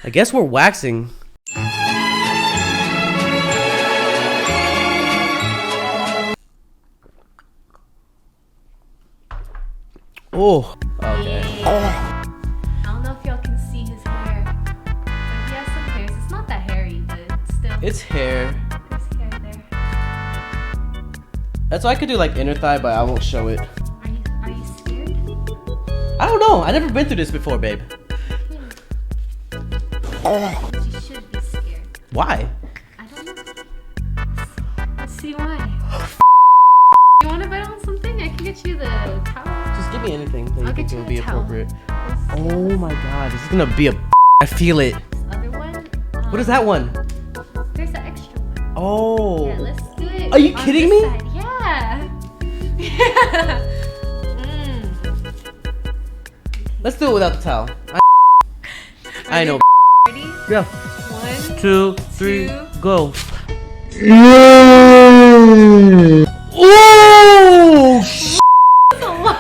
I guess we're waxing. Oh, okay. I don't know if y'all can see his hair. But he has some hairs. It's not that hairy, but still. It's hair. There's hair there. That's why I could do like inner thigh, but I won't show it. Are you scared? I don't know. I've never been through this before, babe. You should be scared. Why? I don't know. Let's see why. You want to bet on something? I can get you the towel. Just give me anything that you I'll think get it you would be a towel. appropriate. Oh my god, this is gonna be a. I feel it. This other one. What is that one? There's an extra one. Oh. Yeah, let's do it. Are you on kidding this me? side. Yeah. Let's do it without the towel. I know. Ready? Yeah. 1, 2, 3, 2. go. Oh! That's a lot.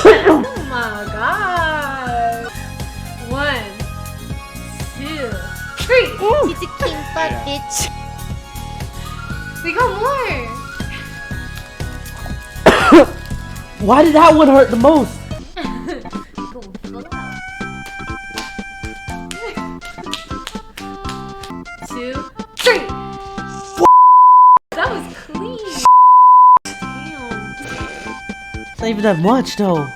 Oh my god. 1, 2, 3. He's a king fuck bitch. We got more. Why did that one hurt the most? Go full out. 2, 3. That was clean. Damn. It's not even that much though.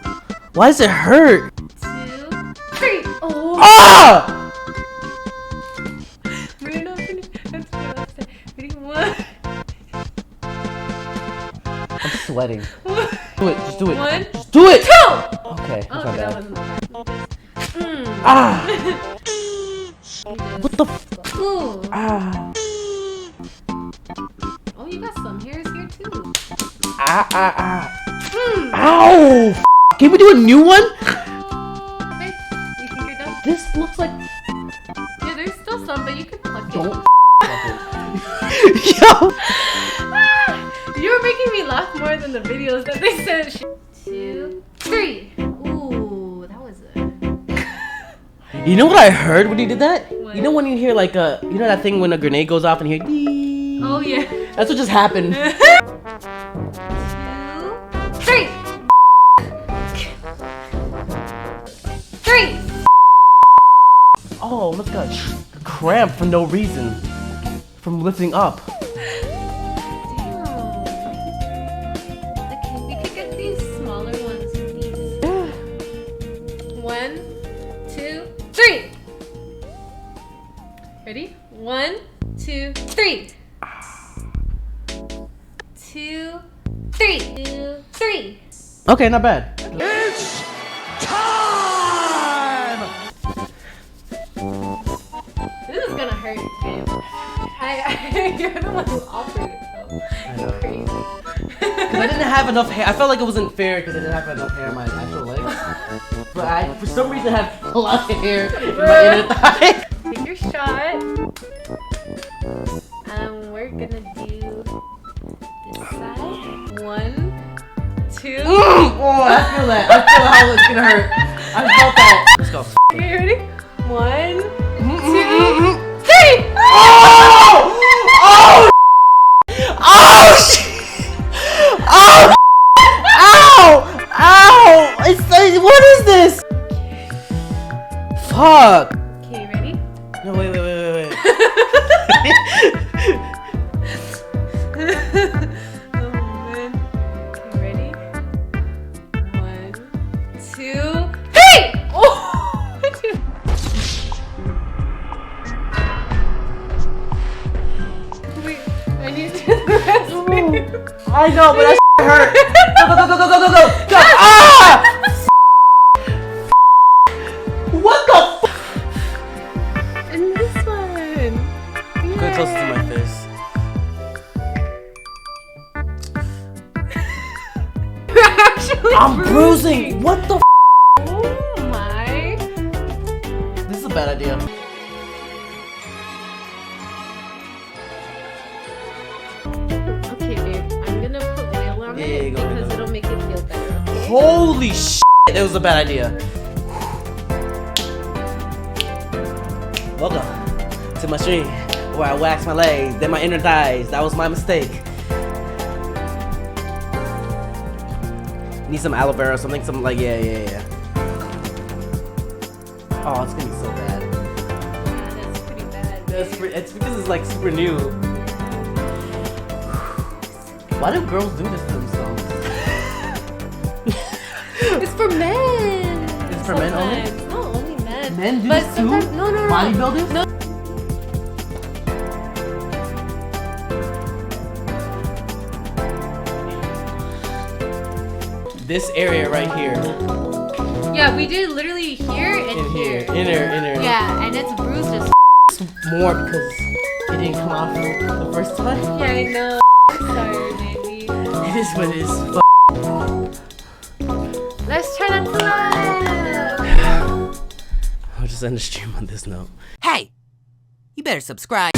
Why does it hurt? 2, 3. Oh. Ah! We're not finished. Let's go. Ready? 1. I'm sweating. Do it. Just do it. 1, Just do it. 2. Okay. That's Oh, not okay, that bad. wasn't bad. Ah! What the? Ooh. Ah! Oh, you got some hairs here too. Ah! Ah! Ah! Ow! Can we do a new one? Babe, you think you're done? This looks like. Yeah, there's still some, but you can pluck it. Don't. Yo! You were making me laugh more than the videos that they sent. 2, 3. Ooh, that was a. You know what I heard when you did that? What? You know when you hear like a, you know that thing when a grenade goes off and you hear dee? Oh yeah. That's what just happened. 2, 3. 3. Oh, almost got a cramp for no reason. From lifting up. Damn. Okay, we could get these smaller ones with these. 1, 2, 3. Ready? 1, 2, 3. 2, 3. 2, 3. Okay, not bad. It's time! This is gonna hurt, babe. You're the one who offered it, though. You're crazy. Because I didn't have enough hair. I felt like it wasn't fair because I didn't have enough hair on my actual legs. But I, for some reason, have a lot of hair in my inner thigh. Take your shot. We're gonna do this side. 1, 2. Oh, I feel that. I feel how it's gonna hurt. I felt that. Let's go. Okay, ready? 1, 2, 3. Oh! Oh! Oh! Oh! Ow! Ow! It's like, what is this? Fuck! Okay, ready? No, wait. Oh man. Okay, ready? 1, 2, 3. Oh! Wait, I need to do the rest. I know, but that hurt. Go. Ah! What the f? And this one. Get closer to my face. You're actually I'm bruising. What the f? Oh my. This is a bad idea. Okay, babe. I'm gonna put oil on Yeah, it go ahead, because go it'll make it feel better. Okay? Holy shit! It was a bad idea. Welcome to my stream where I wax my legs, then my inner thighs. That was my mistake. Need some aloe vera or something, like, yeah. Oh, it's gonna be so bad. That's pretty bad. It's because it's like super new. Why do girls do this to themselves? It's for men. It's for men only? Sometimes. No, only men. Men do But this too? sometimes, no. Bodybuilders? No. This area right here. Yeah, we did literally here and In here. here. Inner. Yeah, and it's bruised as More because it didn't come out the first time. Yeah, I know. Sorry, baby. It is what it is. Let's try not to laugh. I'll just end the stream on this note. Hey, you better subscribe.